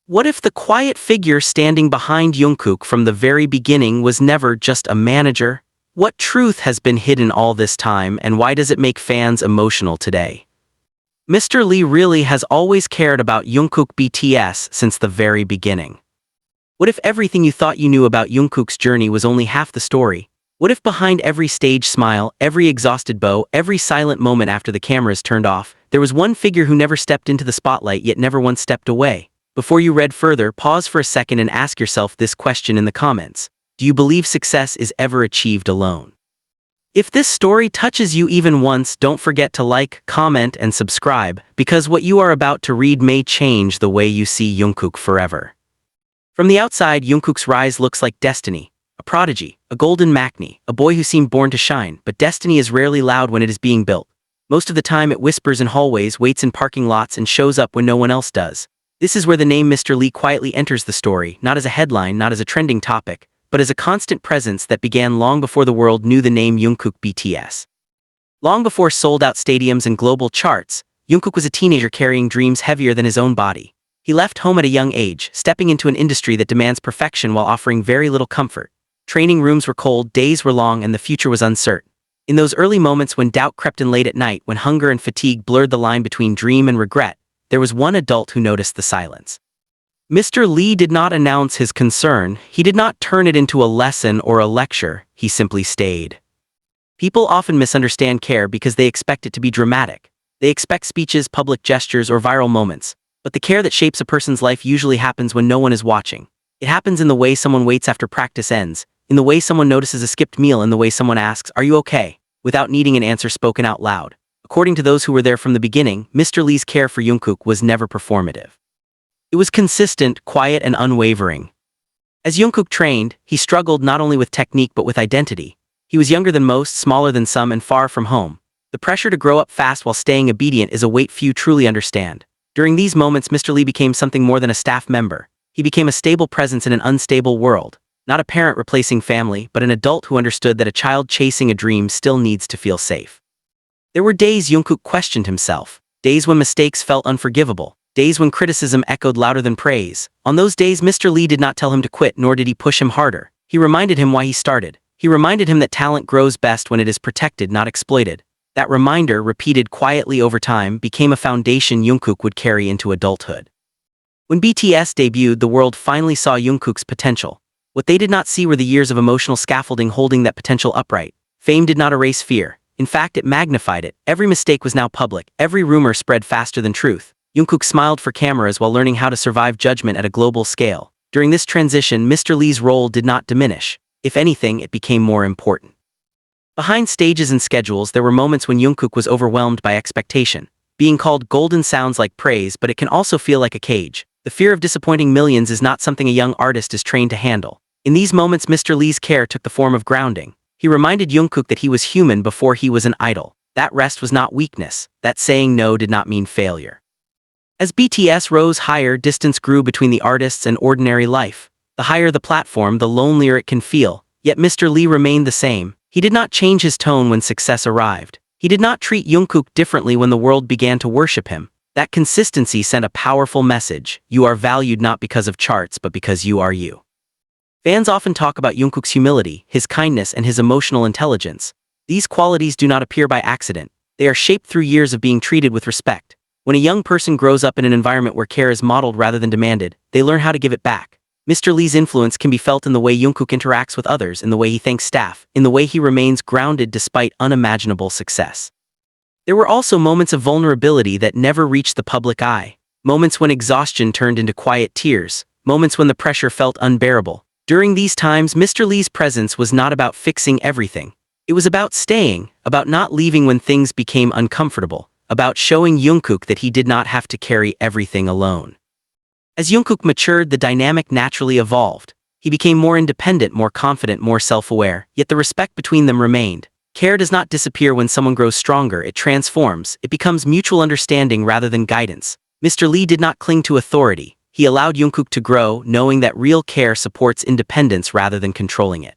What if the quiet figure standing behind Jungkook from the very beginning was never just a manager? What truth has been hidden all this time, and why does it make fans emotional today? Mr. Lee really has always cared about Jungkook BTS since the very beginning. What if everything you thought you knew about Jungkook's journey was only half the story? What if behind every stage smile, every exhausted bow, every silent moment after the cameras turned off, there was one figure who never stepped into the spotlight yet never once stepped away? Before you read further, pause for a second and ask yourself this question in the comments. Do you believe success is ever achieved alone? If this story touches you even once, don't forget to like, comment, and subscribe, because what you are about to read may change the way you see Jungkook forever. From the outside, Jungkook's rise looks like destiny. A prodigy, a golden maknae, a boy who seemed born to shine, but destiny is rarely loud when it is being built. Most of the time it whispers in hallways, waits in parking lots, and shows up when no one else does. This is where the name Mr. Lee quietly enters the story, not as a headline, not as a trending topic, but as a constant presence that began long before the world knew the name Jungkook BTS. Long before sold-out stadiums and global charts, Jungkook was a teenager carrying dreams heavier than his own body. He left home at a young age, stepping into an industry that demands perfection while offering very little comfort. Training rooms were cold, days were long, and the future was uncertain. In those early moments when doubt crept in late at night, when hunger and fatigue blurred the line between dream and regret, there was one adult who noticed the silence. Mr. Lee did not announce his concern, he did not turn it into a lesson or a lecture, he simply stayed. People often misunderstand care because they expect it to be dramatic. They expect speeches, public gestures, or viral moments. But the care that shapes a person's life usually happens when no one is watching. It happens in the way someone waits after practice ends, in the way someone notices a skipped meal, in the way someone asks, "Are you okay?" without needing an answer spoken out loud. According to those who were there from the beginning, Mr. Lee's care for Jungkook was never performative. It was consistent, quiet, and unwavering. As Jungkook trained, he struggled not only with technique but with identity. He was younger than most, smaller than some, and far from home. The pressure to grow up fast while staying obedient is a weight few truly understand. During these moments, Mr. Lee became something more than a staff member. He became a stable presence in an unstable world. Not a parent replacing family, but an adult who understood that a child chasing a dream still needs to feel safe. There were days Jungkook questioned himself, days when mistakes felt unforgivable, days when criticism echoed louder than praise. On those days, Mr. Lee did not tell him to quit, nor did he push him harder. He reminded him why he started. He reminded him that talent grows best when it is protected, not exploited. That reminder, repeated quietly over time, became a foundation Jungkook would carry into adulthood. When BTS debuted, the world finally saw Jungkook's potential. What they did not see were the years of emotional scaffolding holding that potential upright. Fame did not erase fear. In fact, it magnified it. Every mistake was now public. Every rumor spread faster than truth. Jungkook smiled for cameras while learning how to survive judgment at a global scale. During this transition, Mr. Lee's role did not diminish. If anything, it became more important. Behind stages and schedules, there were moments when Jungkook was overwhelmed by expectation. Being called golden sounds like praise, but it can also feel like a cage. The fear of disappointing millions is not something a young artist is trained to handle. In these moments, Mr. Lee's care took the form of grounding. He reminded Jungkook that he was human before he was an idol. That rest was not weakness. That saying no did not mean failure. As BTS rose higher, distance grew between the artists and ordinary life. The higher the platform, the lonelier it can feel. Yet Mr. Lee remained the same. He did not change his tone when success arrived. He did not treat Jungkook differently when the world began to worship him. That consistency sent a powerful message. You are valued not because of charts, but because you are you. Fans often talk about Jungkook's humility, his kindness, and his emotional intelligence. These qualities do not appear by accident. They are shaped through years of being treated with respect. When a young person grows up in an environment where care is modeled rather than demanded, they learn how to give it back. Mr. Lee's influence can be felt in the way Jungkook interacts with others, in the way he thanks staff, in the way he remains grounded despite unimaginable success. There were also moments of vulnerability that never reached the public eye. Moments when exhaustion turned into quiet tears. Moments when the pressure felt unbearable. During these times, Mr. Lee's presence was not about fixing everything. It was about staying, about not leaving when things became uncomfortable, about showing Jungkook that he did not have to carry everything alone. As Jungkook matured, the dynamic naturally evolved. He became more independent, more confident, more self-aware, yet the respect between them remained. Care does not disappear when someone grows stronger, it transforms, it becomes mutual understanding rather than guidance. Mr. Lee did not cling to authority. He allowed Jungkook to grow, knowing that real care supports independence rather than controlling it.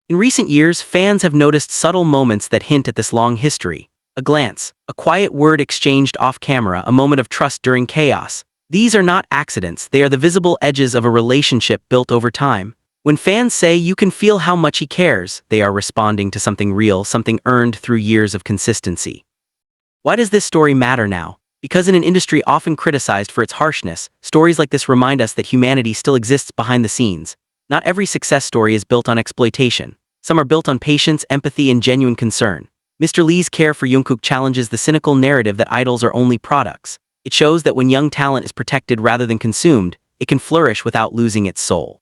In recent years, fans have noticed subtle moments that hint at this long history. A glance, a quiet word exchanged off-camera, a moment of trust during chaos. These are not accidents, they are the visible edges of a relationship built over time. When fans say you can feel how much he cares, they are responding to something real, something earned through years of consistency. Why does this story matter now? Because in an industry often criticized for its harshness, stories like this remind us that humanity still exists behind the scenes. Not every success story is built on exploitation. Some are built on patience, empathy, and genuine concern. Mr. Lee's care for Jungkook challenges the cynical narrative that idols are only products. It shows that when young talent is protected rather than consumed, it can flourish without losing its soul.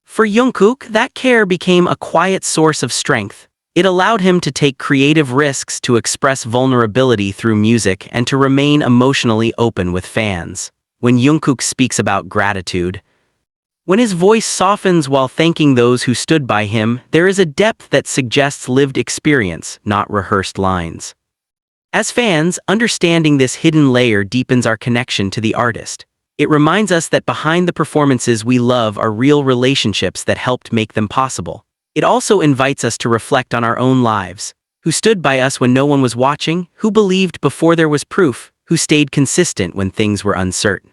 For Jungkook, that care became a quiet source of strength. It allowed him to take creative risks, to express vulnerability through music, and to remain emotionally open with fans. When Jungkook speaks about gratitude, when his voice softens while thanking those who stood by him, there is a depth that suggests lived experience, not rehearsed lines. As fans, understanding this hidden layer deepens our connection to the artist. It reminds us that behind the performances we love are real relationships that helped make them possible. It also invites us to reflect on our own lives. Who stood by us when no one was watching? Who believed before there was proof? Who stayed consistent when things were uncertain?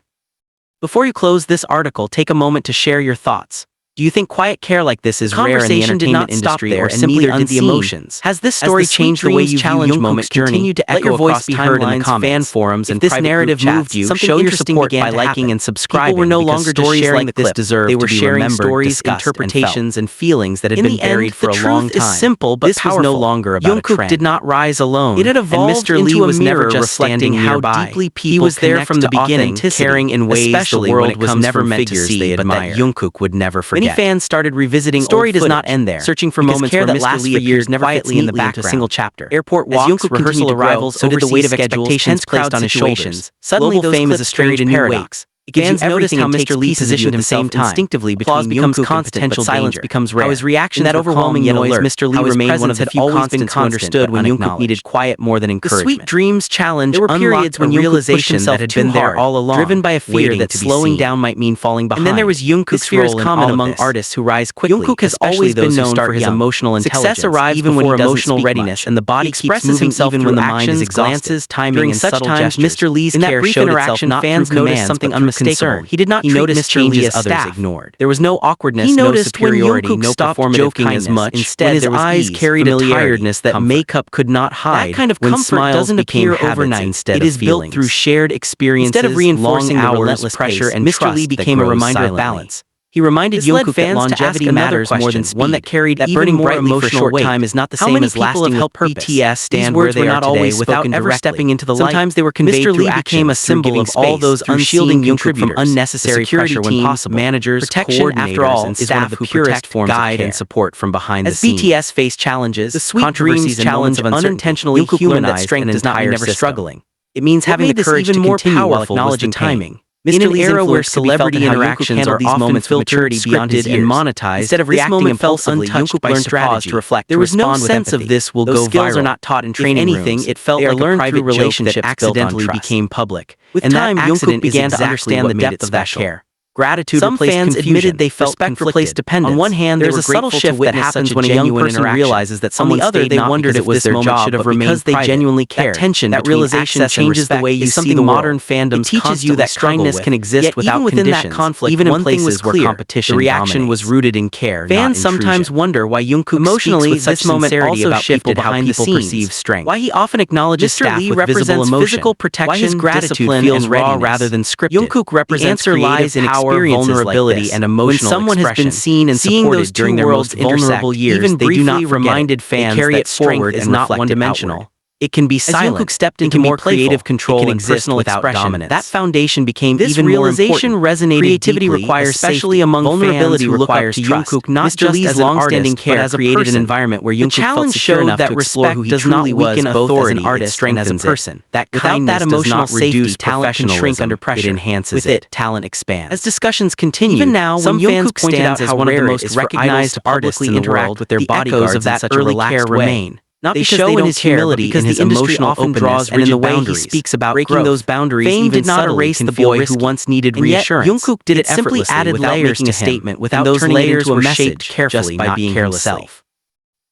Before you close this article, take a moment to share your thoughts. Do you think quiet care like this is rare in the entertainment industry, or simply unseen? The emotions? Has this story changed the way you view Jungkook's journey? To let your voice be heard in the comments, fan forums, and private narrative group moved you, show your support by liking and subscribing. People were no longer just sharing the clip. They were sharing stories, interpretations, and feelings that had been buried for a long time. The truth is simple but powerful. This was no longer about a trend. Jungkook did not rise alone. It had evolved into a mirror, Mr. Lee was never just standing how deeply people. He was there from the beginning, caring in ways the world was never meant to see, but that Jungkook would never forget. Many fans started revisiting story does not end there, searching for moments where Mr. Lee appears never quietly in the background. A single chapter. Airport walks, rehearsal arrivals, so did the weight of expectations placed on his shoulders. Suddenly, those fame is a strange paradox. Fans noticed how Mr. Lee positioned himself instinctively between Jungkook constant, but silence becomes rare. How his reaction, that overwhelming noise, Mr. Lee remained one of the few constants who understood when Jungkook needed quiet more than encouragement. The Sweet Dreams challenge. There were periods when realization that had been there all along, driven by a fear that slowing down might mean falling behind. And then there was Jungkook's role in common among artists who rise quickly. Jungkook has always been known for his emotional intelligence. Success arrives even when emotional readiness, and the body keeps moving even when the mind is exhausted. Timing, and such times, Mr. Lee's care showed itself not through commands, something unmistakable. He did not treat Mr. Lee as others ignored. There was no awkwardness, no superiority, no performative kindness. Much. Instead, his eyes carried a tiredness that makeup could not hide. That kind of comfort doesn't appear overnight. It is built through shared experiences, instead of reinforcing the relentless pressure and trust. Mr. Lee became a reminder of balance. He reminded Jungkook that longevity matters more than speed. One that carried that burning brightly for a short time is not the same as lasting with purpose. BTS stand where they are today without ever stepping into the light. Sometimes they were conveyed through action, became a symbol of all those unshielding Jungkook from unnecessary pressure when possible. Managers, protection, after all, is one of the purest forms of guide and support from behind the scenes. As BTS faced challenges, the Sweet Dreams challenge of unintentionally humanized strength does not mean never struggling. It means having the courage to continue while acknowledging timing. In an era where celebrity interactions are often filtered, scripted, and monetized, instead of reacting impulsively, Jungkook learned to pause to reflect. There was no sense of this will go viral. Skills are not taught in training rooms. It felt like a private relationship that accidentally became public. With time, Jungkook began to understand the depth of that care. Gratitude some fans admitted they felt respect replaced dependence. On one hand, there's a subtle shift that happens when a young person realizes that someone stayed they wondered if this moment should have remained because they genuinely cared. That tension, that realization changes the way you see the modern fandoms. It teaches you that kindness can exist without conditions. Conflict, even in places where competition, the reaction was rooted in care. Fans sometimes wonder why Jungkook emotionally this moment also shifted how people perceive strength. Why he often acknowledges staff with visible emotion. Physical protection, why his gratitude feels raw rather than scripted. Jungkook represents lies in vulnerability like and emotional when someone expression. Has been seen and supported during their most vulnerable years, even they do not reminded fans carry it forward is not one-dimensional. It can be silent. As Jungkook stepped into more creative control and personal without dominance. That foundation became this even realization more important. Resonated creativity deeply, requires especially safety. Among vulnerability fans who requires to Jungkook not Mr. just Lee's as long-standing care but as created an environment where Jungkook felt secure enough to explore who he truly was, both as an artist and as a person. That kindness that emotional safety, talent can shrink under pressure. It enhances it. Talent expands. As discussions continue, even now, some fans pointed out how one of the most recognized artists in the world with their bodyguards of that early care remain. Not they because show they don't in his humility, because his emotional often draws and in the way he speaks about breaking growth. Those boundaries. Fame did not erase the boy who once needed reassurance. Jungkook did it simply added layers to a statement without those layers were shaped carefully by being himself.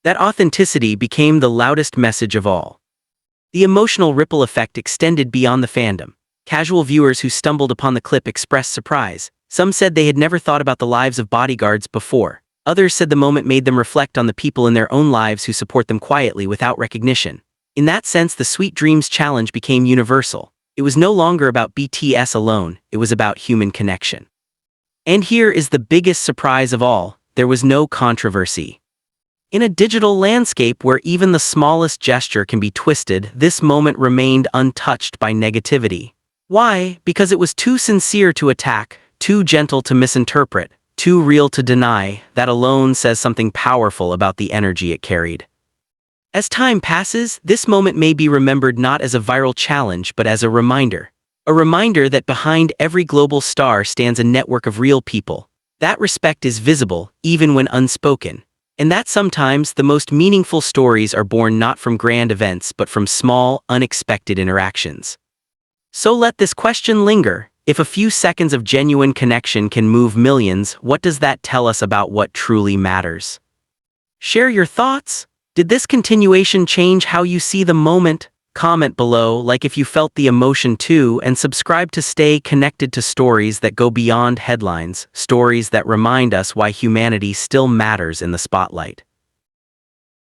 That authenticity became the loudest message of all. The emotional ripple effect extended beyond the fandom. Casual viewers who stumbled upon the clip expressed surprise. Some said they had never thought about the lives of bodyguards before. Others said the moment made them reflect on the people in their own lives who support them quietly without recognition. In that sense, the Sweet Dreams Challenge became universal. It was no longer about BTS alone, it was about human connection. And here is the biggest surprise of all, there was no controversy. In a digital landscape where even the smallest gesture can be twisted, this moment remained untouched by negativity. Why? Because it was too sincere to attack, too gentle to misinterpret, too real to deny. That alone says something powerful about the energy it carried. As time passes, this moment may be remembered not as a viral challenge but as a reminder. A reminder that behind every global star stands a network of real people. That respect is visible, even when unspoken. And that sometimes the most meaningful stories are born not from grand events but from small, unexpected interactions. So let this question linger. If a few seconds of genuine connection can move millions, what does that tell us about what truly matters? Share your thoughts. Did this continuation change how you see the moment? Comment below, like if you felt the emotion too, and subscribe to stay connected to stories that go beyond headlines, stories that remind us why humanity still matters in the spotlight.